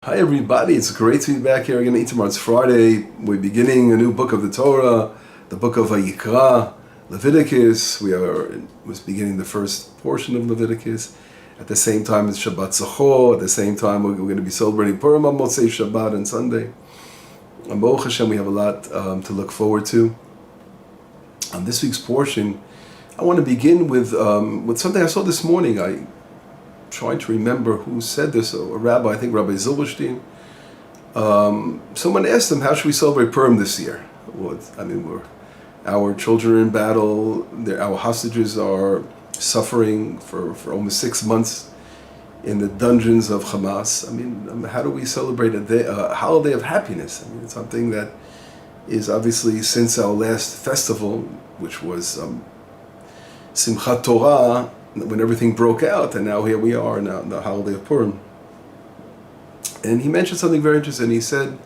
Hi everybody, it's great to be back here again. Tomorrow it's Friday. We're beginning a new book of the Torah, the book of Vayikrah, Leviticus. Was beginning the first portion of Leviticus. At the same time, it's Shabbat Zachor. At the same time, we're going to be celebrating Purim on Motzei Shabbat and Sunday. On Baruch Hashem, we have a lot to look forward to. On this week's portion, I want to begin with something I saw this morning. I tried to remember who said this, a rabbi, I think Rabbi Zilberstein. Someone asked him, how should we celebrate Purim this year? Our children are in battle, our hostages are suffering for almost 6 months in the dungeons of Hamas. How do we celebrate a holiday of happiness? It's something that is obviously since our last festival, which was Simchat Torah, when everything broke out, and now here we are now in the holiday of Purim. And he mentioned something very interesting. He said,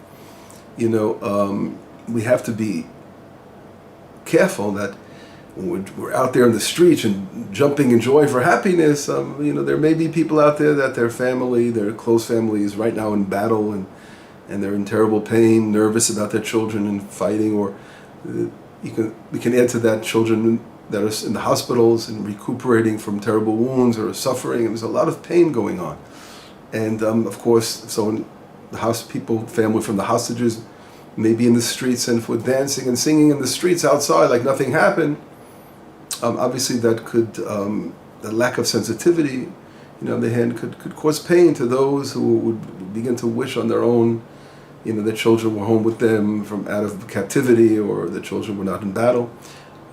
we have to be careful that when we're out there in the streets and jumping in joy for happiness, there may be people out there that their close family is right now in battle and they're in terrible pain, nervous about their children and fighting, or we can add to that children that are in the hospitals and recuperating from terrible wounds or suffering, and there's a lot of pain going on. And of course, so in the family from the hostages may be in the streets and for dancing and singing in the streets outside like nothing happened. Obviously that could, the lack of sensitivity, on the hand, could cause pain to those who would begin to wish on their own, their children were home with them from out of captivity, or the children were not in battle.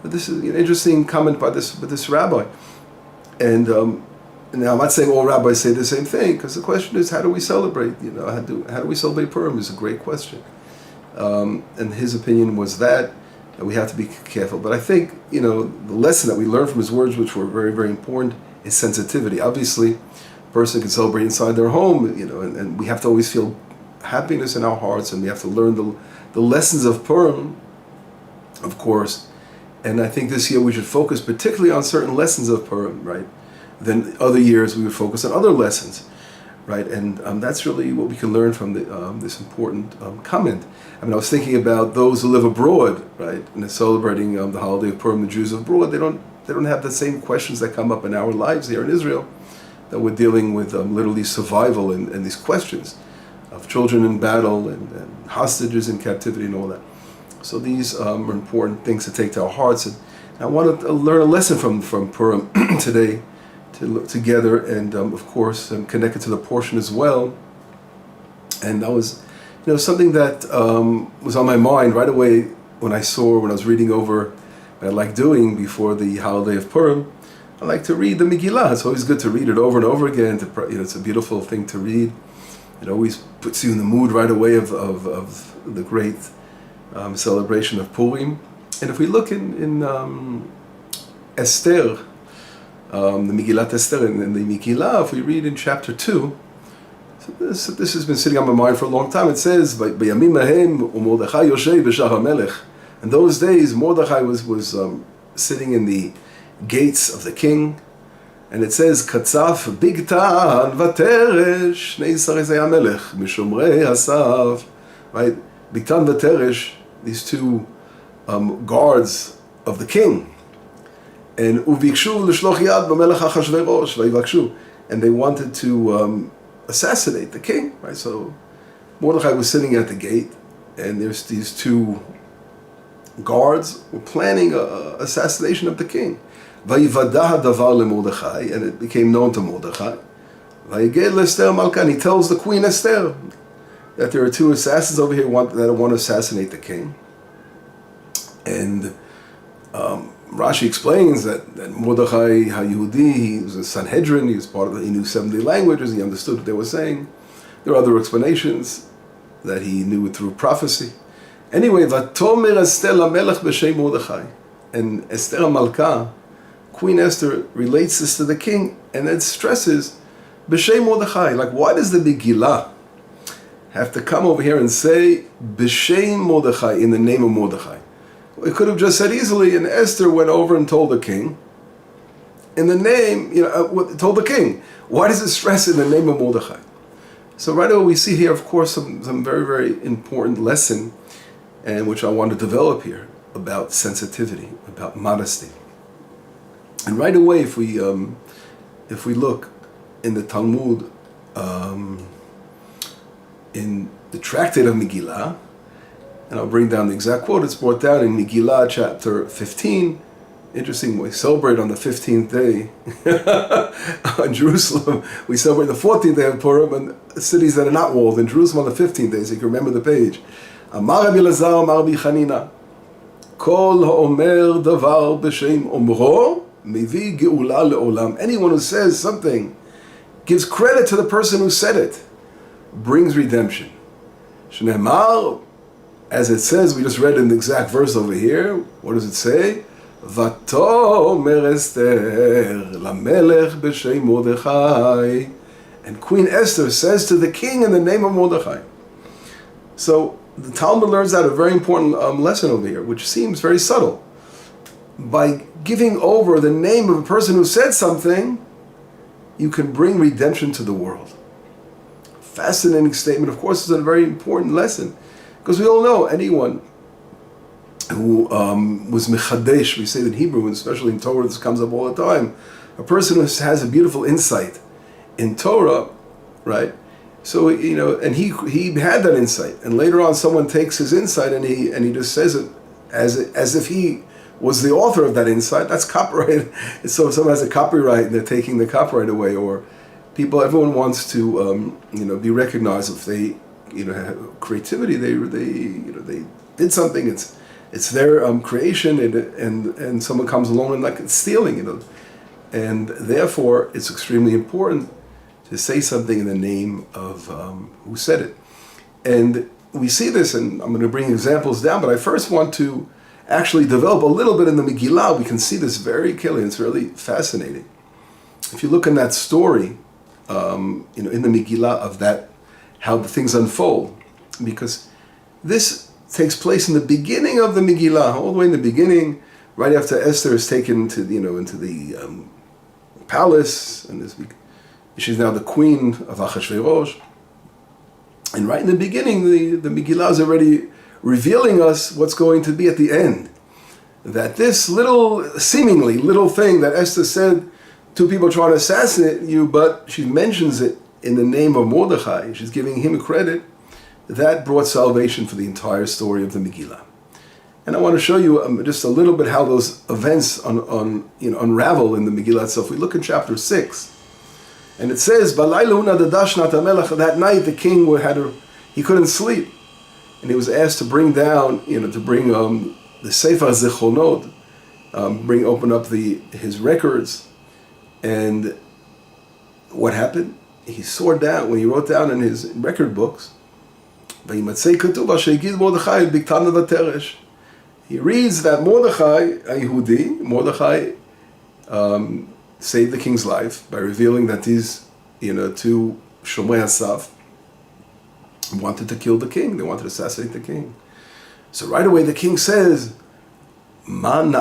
But this is an interesting comment by this rabbi. And now I'm not saying all rabbis say the same thing, because the question is, how do we celebrate? How do we celebrate Purim is a great question. And his opinion was that we have to be careful. But I think, the lesson that we learned from his words, which were very, very important, is sensitivity. Obviously, a person can celebrate inside their home, and we have to always feel happiness in our hearts, and we have to learn the lessons of Purim, of course. And I think this year we should focus particularly on certain lessons of Purim, right? Then other years we would focus on other lessons, right? And that's really what we can learn from this important comment. I was thinking about those who live abroad, right? And they're celebrating the holiday of Purim. The Jews abroad, they don't have the same questions that come up in our lives here in Israel, that we're dealing with literally survival and these questions of children in battle and hostages in captivity and all that. So these are important things to take to our hearts. And I want to learn a lesson from Purim today, to look together, and of course connect it to the portion as well. And that was something that was on my mind right away when I was reading over what I like doing before the holiday of Purim. I like to read the Megillah. It's always good to read it over and over again. It's a beautiful thing to read. It always puts you in the mood right away of the great celebration of Purim. And if we look in Esther, the Megillat Esther, in the Megillah, if we read in chapter 2, so this has been sitting on my mind for a long time. It says, "B'yamim hahem u'Mordechai yoshev b'shar hamelech." In those days, Mordechai was sitting in the gates of the king, and it says, "Katzaf bigtan v'teresh shnei sarei hamelech mishomrei hasav." Right, bigtan v'teresh, these two guards of the king, and uvikshu l'shloch yad b'melech Achashverosh vayivakshu, and they wanted to assassinate the king. Right, so Mordechai was sitting at the gate, and there's these two guards were planning assassination of the king. Vayivadah hadavar leMordechai, and it became known to Mordechai. Vayiged l'Esther Malka, he tells the queen Esther that there are two assassins over here that want to assassinate the king. And Rashi explains that Mordechai HaYehudi, he was a Sanhedrin, he knew 70 languages, he understood what they were saying. There are other explanations that he knew it through prophecy. Anyway, Vatomer Esther LaMelech b'Shem Mordechai. And Esther Malka, Queen Esther, relates this to the king, and it stresses b'Shem Mordechai. Like, why does the Megillah have to come over here and say b'Shem Mordechai, in the name of Mordechai? It could have just said easily, and Esther went over and told the king, in the name, told the king. Why does it stress in the name of Mordechai? So right away we see here, of course, some very, very important lesson, and which I want to develop here, about sensitivity, about modesty. And right away, if we look in the Talmud, in the tractate of Megillah, and I'll bring down the exact quote, it's brought down in Megillah chapter 15. Interesting, we celebrate on the 15th day in Jerusalem. We celebrate the 14th day of Purim, and cities that are not walled. In Jerusalem on the 15th day, so you can remember the page. Amar Rabbi Elazar, Amar Rabbi Chanina, Kol ha'omer davar b'shem omro, mevi geula le'olam. Anyone who says something, gives credit to the person who said it, brings redemption. Shneimar, as it says, we just read in the exact verse over here. What does it say? Vatomer Esther lamelech b'shem Mordechai. And Queen Esther says to the king in the name of Mordechai. So the Talmud learns out a very important lesson over here, which seems very subtle. By giving over the name of a person who said something, you can bring redemption to the world. Fascinating statement. Of course, it's a very important lesson, because we all know anyone who was mechadesh, we say that in Hebrew, and especially in Torah, this comes up all the time. A person who has a beautiful insight in Torah, right? So, and he had that insight, and later on someone takes his insight and he just says it as if he was the author of that insight. That's copyright. So if someone has a copyright and they're taking the copyright away, or everyone wants to be recognized if they have creativity. They did something. It's their creation, and someone comes along and it's stealing, and therefore it's extremely important to say something in the name of who said it. And we see this, and I'm going to bring examples down, but I first want to actually develop a little bit in the Megillah. We can see this very clearly. It's really fascinating. If you look in that story, in the Megillah of that, how the things unfold, because this takes place in the beginning of the Megillah, all the way in the beginning, right after Esther is taken to into the palace, and she's now the queen of Achashverosh. And right in the beginning, the Megillah is already revealing us what's going to be at the end. That this seemingly little thing that Esther said, two people trying to assassinate you, but she mentions it in the name of Mordechai, she's giving him credit, that brought salvation for the entire story of the Megillah. And I want to show you just a little bit how those events unravel in the Megillah itself. We look in chapter 6, and it says, that night the king he couldn't sleep, and he was asked to bring down, the Sefer Zichronot, open up his records. And what happened? He saw down, when he wrote down in his record books, he reads that Mordechai saved the king's life by revealing that these, two Shomrei Asaf wanted to kill the king. They wanted to assassinate the king. So right away the king says, what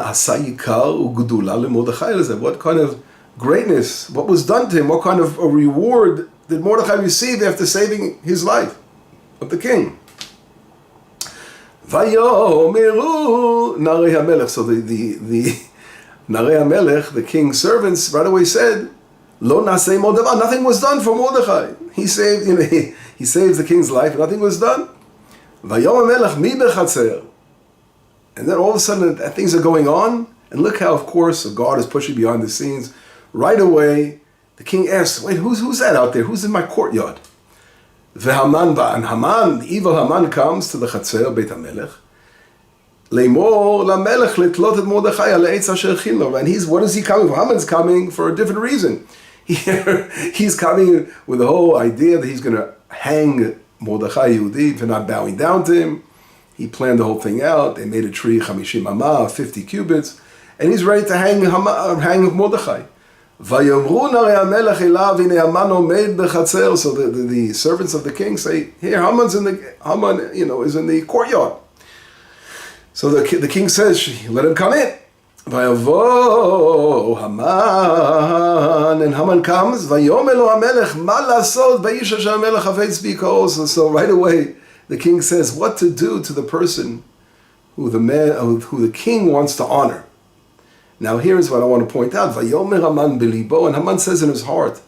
kind of greatness, what was done to him, what kind of a reward did Mordechai receive after saving his life of the king? Vayomeru Narei HaMelech. So the Narei HaMelech, the king's servants, right away said, Lo nasei modavar. Nothing was done for Mordechai. He saved, he saves the king's life. Nothing was done. Vayom HaMelech mi bechatzer. And then all of a sudden things are going on, and look how, of course, God is pushing behind the scenes. Right away, the king asks, wait, who's that out there? Who's in my courtyard? Ve'Haman ba, and Haman, the evil Haman, comes to the Chatzer, Beit HaMelech. Leimor lamelech letlot et Mordechai al eitz asher chilo. And what is he coming for? Haman's coming for a different reason. He's coming with the whole idea that he's going to hang Mordechai Yehudi for not bowing down to him. He planned the whole thing out. They made a tree, 50 amah, 50 cubits, and he's ready to hang Mordechai. Vayomru narei HaMelech elav hine Haman omed bechatzer. So the servants of the king say, here, Haman is in the courtyard. So the king says, let him come in. Vayavo Haman, and Haman comes. Vayomer lo HaMelech ma lasot baish asher HaMelech havetz biko. So right away, the king says what to do to the person who the king wants to honor. Now here's what I want to point out. Vayomer Haman belibo, and Haman says in his heart,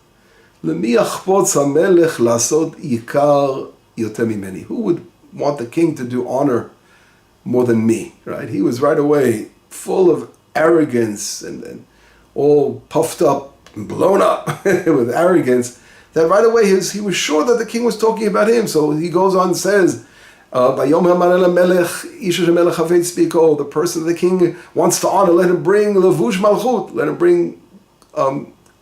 Lemi achpotz HaMelech lasot yikar yoter mimeni. Who would want the king to do honor more than me? Right? He was right away full of arrogance and all puffed up and blown up with arrogance, that right away he was sure that the king was talking about him. So he goes on and says, the person the king wants to honor, let him bring levush malchut, let him bring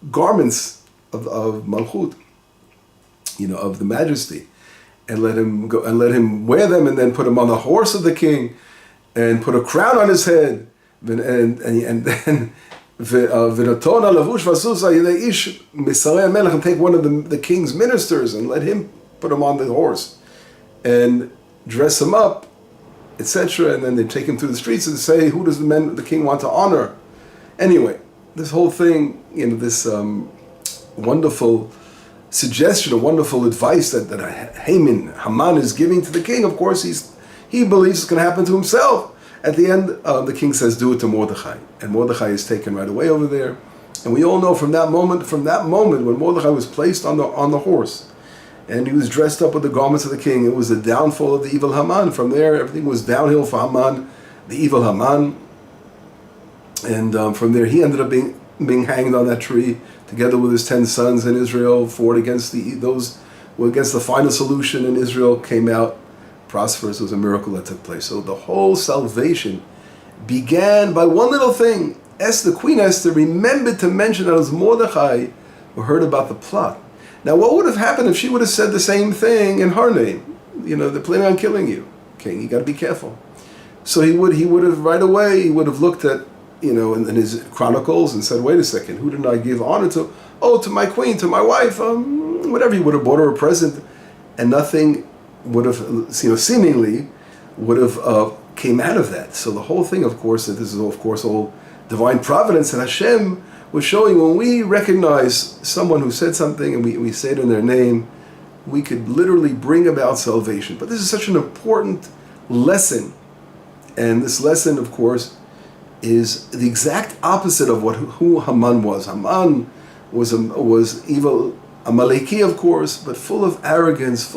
garments of malchut, of the majesty, and let him go and let him wear them, and then put him on the horse of the king and put a crown on his head. And then take one of the king's ministers and let him put him on the horse and dress him up, etc. And then they take him through the streets and say, who does the king want to honor? Anyway, this whole thing, this wonderful suggestion, a wonderful advice that Haman is giving to the king. Of course, he believes it's going to happen to himself. At the end, the king says, do it to Mordechai. And Mordechai is taken right away over there. And we all know from that moment when Mordechai was placed on the horse, and he was dressed up with the garments of the king, it was the downfall of the evil Haman. From there, everything was downhill for Haman, the evil Haman. And from there, he ended up being hanged on that tree, together with his 10 sons in Israel, fought against the final solution, and Israel came out prosperous. It was a miracle that took place. So the whole salvation began by one little thing. Queen Esther remembered to mention that it was Mordechai who heard about the plot. Now, what would have happened if she would have said the same thing in her name? They're planning on killing you, king. You got to be careful. So he would have right away. He would have looked at in his chronicles and said, wait a second, who did I give honor to? Oh, to my queen, to my wife. Whatever. He would have bought her a present, and nothing would have, seemingly would have came out of that. So the whole thing, of course, that this is of course all divine providence, and Hashem was showing when we recognize someone who said something and we say it in their name, we could literally bring about salvation. But this is such an important lesson, and this lesson, of course, is the exact opposite of who Haman was. Haman was evil. Amaleki, of course, but full of arrogance,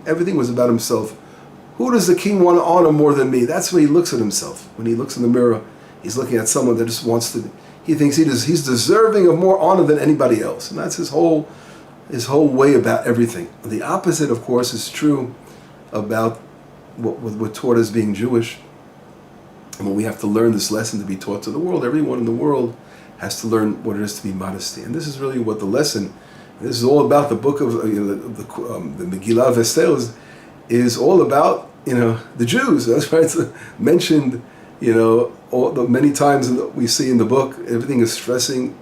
everything was about himself. Who does the king want to honor more than me? That's when he looks at himself. When he looks in the mirror, he's looking at someone that just wants to, he thinks he's deserving of more honor than anybody else. And that's his whole way about everything. The opposite, of course, is true about what we're taught as being Jewish. And when we have to learn this lesson to be taught to the world, everyone in the world has to learn what it is to be modesty. And this is really what the lesson. This is all about the book of the Megillah of Esther is all about the Jews. That's why it's mentioned all the many times we see in the book. Everything is stressing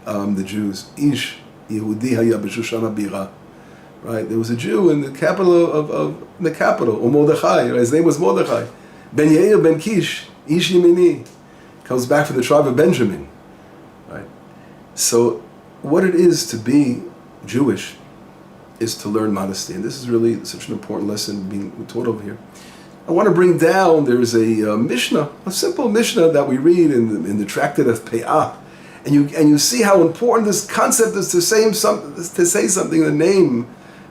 the Jews. Ish Yehudi haya b'Shushana bira. Right, there was a Jew in the capital of Mordechai. Right? His name was Mordechai. Ben Yair ben Kish, Ish Yemini, comes back from the tribe of Benjamin. Right, so what it is to be Jewish is to learn modesty, and this is really such an important lesson being taught over here. I want to bring down. There's a Mishnah, a simple Mishnah that we read in the tractate of Peah, and you see how important this concept is to say something, the name,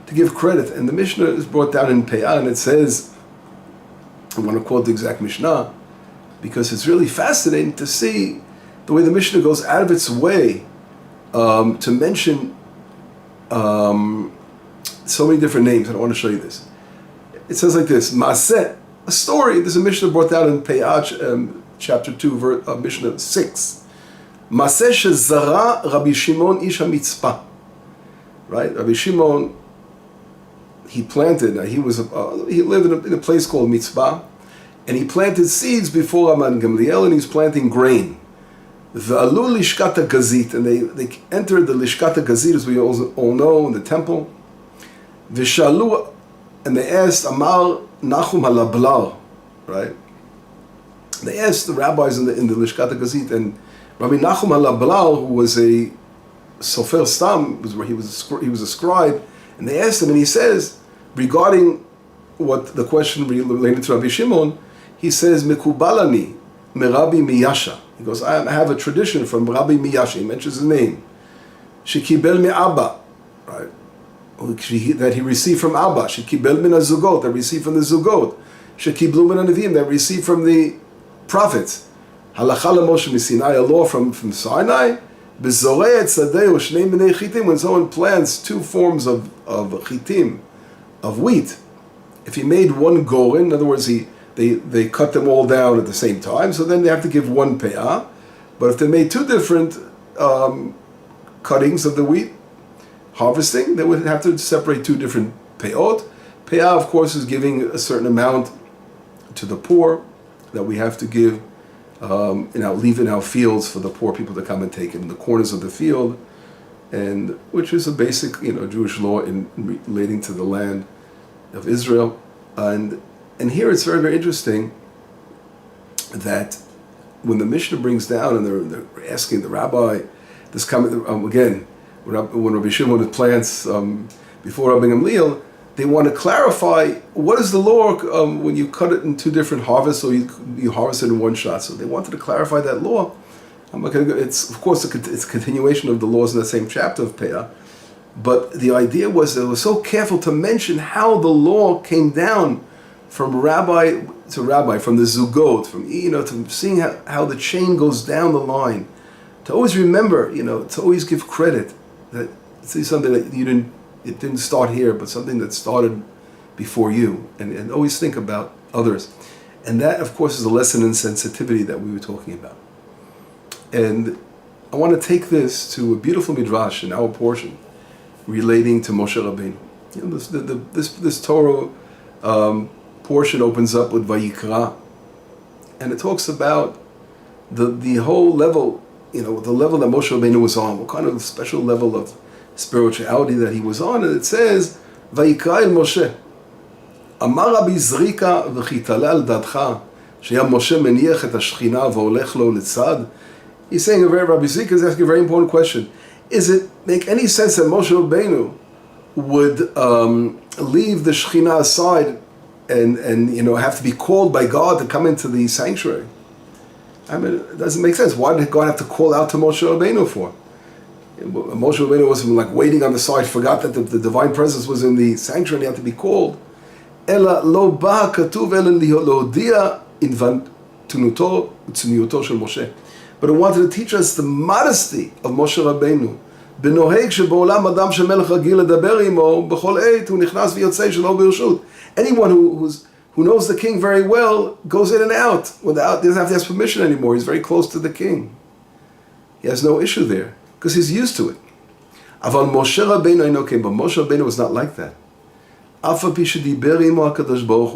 to give credit. And the Mishnah is brought down in Peah, and it says, I want to quote the exact Mishnah because it's really fascinating to see the way the Mishnah goes out of its way to mention so many different names. And I want to show you this. It says like this: Maaseh, a story. There's a Mishnah brought down in Peah, chapter 2, Mishnah 6. Maaseh shezara Rabbi Shimon ish hamitzpah. Right, Rabbi Shimon, he planted. He lived in a place called Mitzpah, and he planted seeds before Rabban Gamliel, and he's planting grain. V'alu lishkata gazit, and they entered the lishkata gazit, as we all know, in the temple. V'shalu, and they asked Amar Nachum halablar, right? They asked the rabbis in the Lishkat HaGazit, and Rabbi Nachum al-Ablal, who was a Sofer Stam, he was a scribe, and they asked him, and he says, regarding what the question related to Rabbi Shimon, he says, Mekubalani, Merabi Miyasha. He goes, I have a tradition from Rabbi Miyasha, he mentions his name, Shekibel Me'abba, right? That he received from Abba, Shekibel Min HaZugot, that received from the Zugot, Shekiblu Min HaNevim, that received from the prophets. Halacha LaMoshe Misinai, a law from Sinai. Bezorei Tzadeu Shnei Minei Chitim, when someone plants two forms of chitim, of wheat, if he made one goren, in other words, they cut them all down at the same time, so then they have to give one peah. But if they made two different cuttings of the wheat, harvesting, they would have to separate two different peot. Peah, of course, is giving a certain amount to the poor that we have to give, leave in our fields for the poor people to come and take it in the corners of the field, and which is a basic, Jewish law in relating to the land of Israel. And here it's very, very interesting that when the Mishnah brings down and they're asking the rabbi this comment again, when Rabbi Shimon plants before Rabbi Gamliel, they want to clarify what is the law when you cut it in two different harvests, or you harvest it in one shot. So they wanted to clarify that law. I'm not going to go, it's of course it's a continuation of the laws in the same chapter of Peah, but the idea was that it was so careful to mention how the law came down from rabbi to rabbi, from the Zugot, from to seeing how the chain goes down the line. To always remember, to always give credit that it's something that it didn't start here, but something that started before you, and always think about others. And that, of course, is a lesson in sensitivity that we were talking about. And I want to take this to a beautiful midrash in our portion relating to Moshe Rabbeinu. This Torah portion opens up with Vayikrah, and it talks about the whole level, the level that Moshe Rabbeinu was on, what kind of special level of spirituality that he was on. And it says, Vayikra el Moshe, Amar Rabbi Zrika v'chitala al dadcha, sheya Moshe meniach et hashchina v'olech lo letzad. He's saying, Rabbi Zrika is asking a very important question. Is it make any sense that Moshe Rabbeinu would leave the Shekhinah aside and have to be called by God to come into the sanctuary? I mean, it doesn't make sense. Why did God have to call out to Moshe Rabbeinu for? Moshe Rabbeinu wasn't like waiting on the side, forgot that the divine presence was in the sanctuary and he had to be called. Ela lo ba katuv ela lodia invantunuto utzniuto shel Moshe. But it wanted to teach us the modesty of Moshe Rabbeinu. Benoheg sheba'olam adam shemelech ragil ledaber imo b'chol eit hu nichnas v'yotzei shelo b'rshut. Anyone who knows the king very well goes in and out doesn't have to ask permission anymore. He's very close to the king. He has no issue there, because he's used to it. Aval Moshe Rabbeinu I know came, but Moshe Rabbeinu was not like that.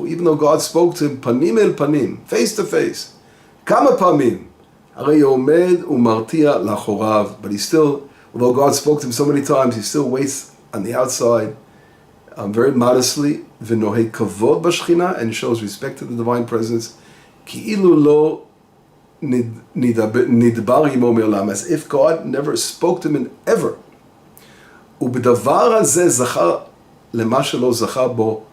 Even though God spoke to him panim el panim, face to face, kama pamim, but he still, although God spoke to him so many times, he still waits on the outside, very modestly, v'nohei kavod b'shchina, and shows respect to the divine presence, ki'ilu lo nidbar imo me'olam, as if God never spoke to him ever. U'b'davar hazeh zachar lema shelo zachar bo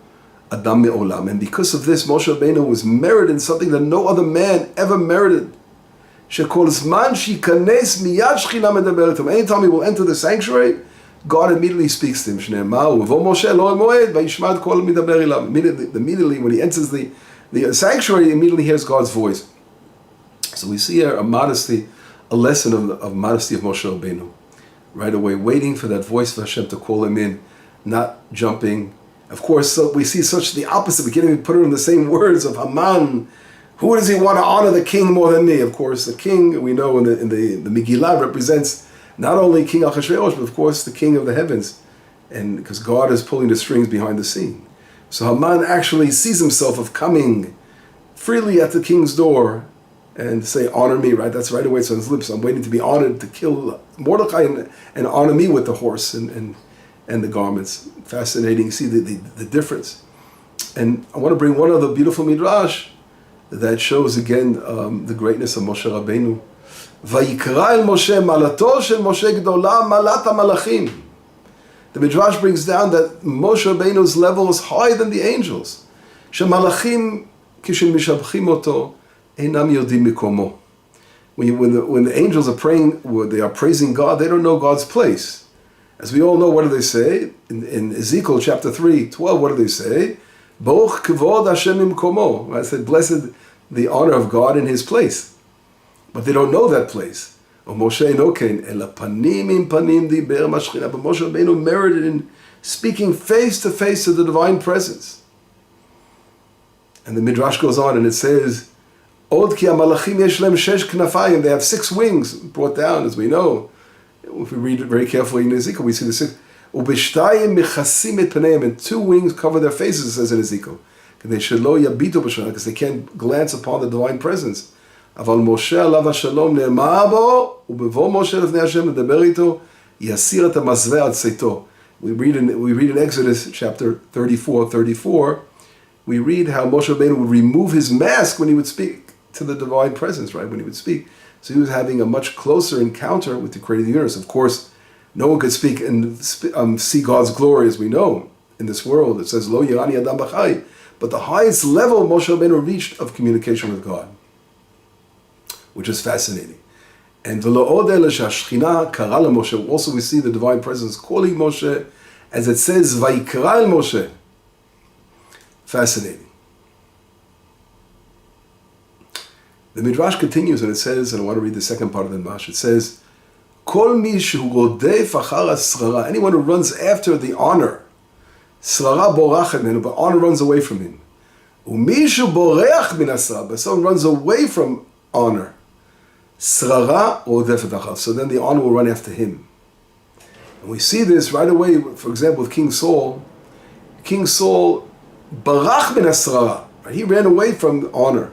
adam me'olam, and because of this, Moshe Rabbeinu was merited in something that no other man ever merited. Shekol zman shikanes miyad shchina medaberet him. Anytime he will enter the sanctuary, God immediately speaks to him. Shneimar uvo Moshe lo moed vayishmad kol midaber ilav. Immediately, when he enters the sanctuary, he immediately hears God's voice. So we see here a modesty, a lesson of modesty of Moshe Rabbeinu. Right away, waiting for that voice of Hashem to call him in, not jumping. Of course, so we see such the opposite. We can't even put it in the same words of Haman. Who does he want to honor the king more than me? Of course, the king, we know in the Megillah, represents not only King Achashverosh, but of course the king of the heavens. And because God is pulling the strings behind the scene. So Haman actually sees himself of coming freely at the king's door and say, honor me, right? That's right away, it's on his lips. I'm waiting to be honored to kill Mordechai and honor me with the horse and the garments. Fascinating, you see the difference. And I want to bring one other beautiful midrash that shows again the greatness of Moshe Rabbeinu. Vayikrah el Moshe malato shel Moshe gdola malat hamalachim. The Midrash brings down that Moshe Rabbeinu's level is higher than the angels. Shemalachim kishem mishabchim oto einam yodim mikomo. When the angels are praying, they are praising God, they don't know God's place. As we all know, what do they say? In Ezekiel chapter 3:12, what do they say? Boch kavod Hashem imkomo. I said, blessed the honor of God in His place. But they don't know that place. But Moshe Rabbeinu merited in speaking face to face to the divine presence. And the Midrash goes on and it says, Od ki hamalachim yesh lem shesh knafayim. They have 6 wings brought down, as we know. If we read it very carefully in Ezekiel, we see the 6. Ubishtayim mechasim et paneim, and 2 wings cover their faces, it says in Ezekiel. Because they can't glance upon the divine presence. אבל משה עליו השלום נאמר בו, ובבוא משה לפני השם לדבר איתו, יסיר את המסווה עד צאתו. We read in Exodus chapter 34, we read how Moshe Rabbeinu would remove his mask when he would speak to the divine presence, right? When he would speak. So he was having a much closer encounter with the creator of the universe. Of course, no one could speak and see God's glory as we know in this world. It says, Lo yirani adam b'chai. But the highest level Moshe Rabbeinu reached of communication with God, which is fascinating. And also we see the divine presence calling Moshe, as it says, Vayikrah el Moshe. Fascinating. The Midrash continues and it says, and I want to read the second part of the Midrash, it says, Kol mi shehu rodef achar asrara, anyone who runs after the honor, srara borachet menu, but honor runs away from him. Umishu boreach min asrara, but someone runs away from honor, srara rodefet achar, so then the honor will run after him. And we see this right away, for example, with King Saul. King Saul barach min asrara, right? He ran away from honor.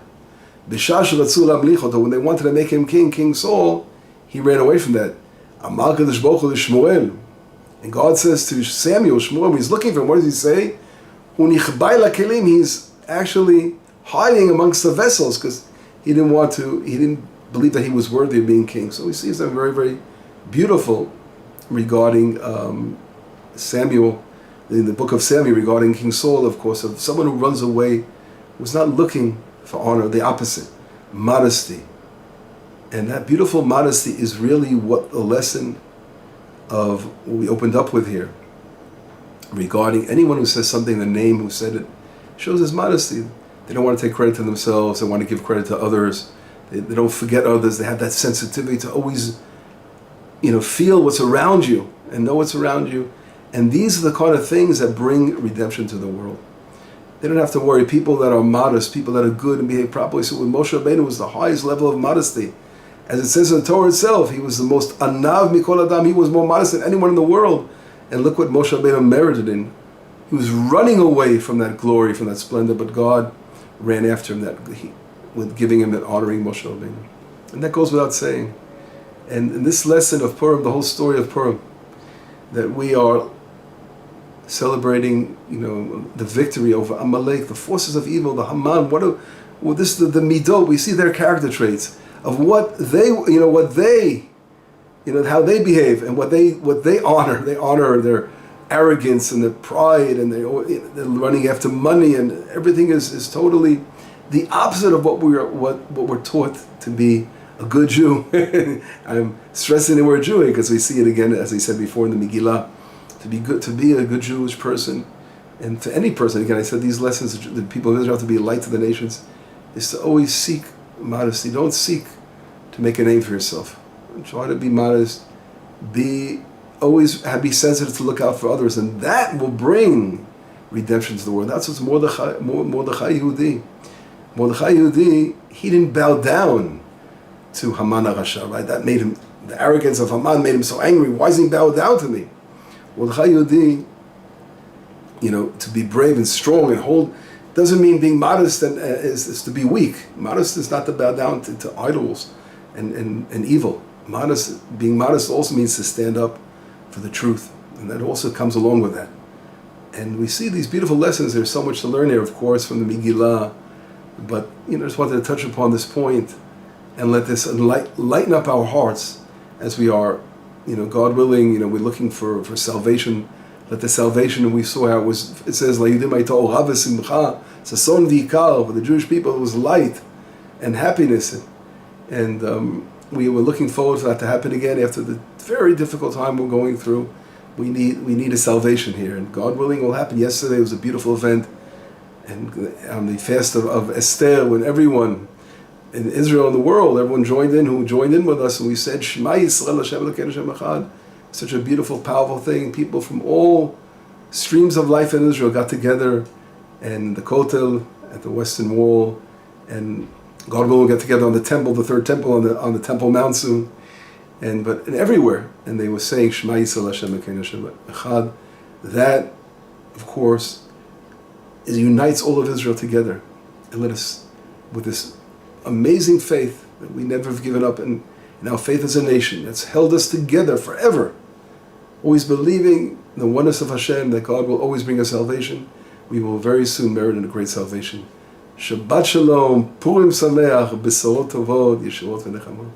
When they wanted to make him king, King Saul, he ran away from that. And God says to Samuel, Shmuel, when he's looking for him, what does he say? He's actually hiding amongst the vessels because he didn't believe that he was worthy of being king. So we see something very, very beautiful regarding Samuel, in the book of Samuel, regarding King Saul, of course, of someone who runs away, who's not looking for honor, the opposite, modesty. And that beautiful modesty is really what the lesson of what we opened up with here, regarding anyone who says something, the name who said it, shows his modesty. They don't want to take credit to themselves, they want to give credit to others, they don't forget others, they have that sensitivity to always, feel what's around you and know what's around you. And these are the kind of things that bring redemption to the world. They don't have to worry. People that are modest, people that are good and behave properly. So with Moshe Rabbeinu was the highest level of modesty. As it says in the Torah itself, he was the most anav mikol adam. He was more modest than anyone in the world. And look what Moshe Rabbeinu merited in. He was running away from that glory, from that splendor, but God ran after him with giving him and honoring Moshe Rabbeinu. And that goes without saying. And in this lesson of Purim, the whole story of Purim, that we are celebrating, the victory over Amalek, the forces of evil, the Haman. This is the Midot. We see their character traits of what they, how they behave and what they honor. They honor their arrogance and their pride, and they're running after money, and everything is totally the opposite of what we're taught to be a good Jew. I'm stressing the word Jew because we see it again, as I said before, in the Megillah. To be a good Jewish person, and to any person, again, I said these lessons, the people of Israel have to be a light to the nations, is to always seek modesty. Don't seek to make a name for yourself. Try to be modest. Be sensitive to look out for others, and that will bring redemption to the world. That's what's Mordechai Yehudi. Mordechai Yehudi, he didn't bow down to Haman HaRasha, right? That made him, the arrogance of Haman made him so angry. Why doesn't he bow down to me? Mordechai Yehudi, to be brave and strong and hold, doesn't mean being modest and is to be weak. Modest is not to bow down to idols and evil. Being modest also means to stand up for the truth, and that also comes along with that. And we see these beautiful lessons. There's so much to learn here, of course, from the Megillah, But just wanted to touch upon this point and let this lighten up our hearts as we are, God willing, we're looking for salvation. Let the salvation, we saw how it says, for the Jewish people it was light and happiness. And we were looking forward for that to happen again after the very difficult time we're going through. We need a salvation here, and God willing, it will happen. Yesterday was a beautiful event, and on the fast of Esther, when everyone in Israel and the world, everyone joined in with us, and we said, Shema Yisrael Hashem Elokeinu Hashem Echad. Such a beautiful, powerful thing. People from all streams of life in Israel got together, and the Kotel at the Western Wall, and God will get together on the temple, the third temple on the Temple Mount soon, and everywhere, and they were saying Shema Yisrael Hashem Elokeinu Hashem Echad. That, of course, unites all of Israel together, and let us, with this amazing faith that we never have given up, and our faith as a nation that's held us together forever, always believing in the oneness of Hashem, that God will always bring us salvation. We will very soon merit in a great salvation. Shabbat Shalom, Purim Sameach, Besorot Tovot, Yeshuot V'Nechamot.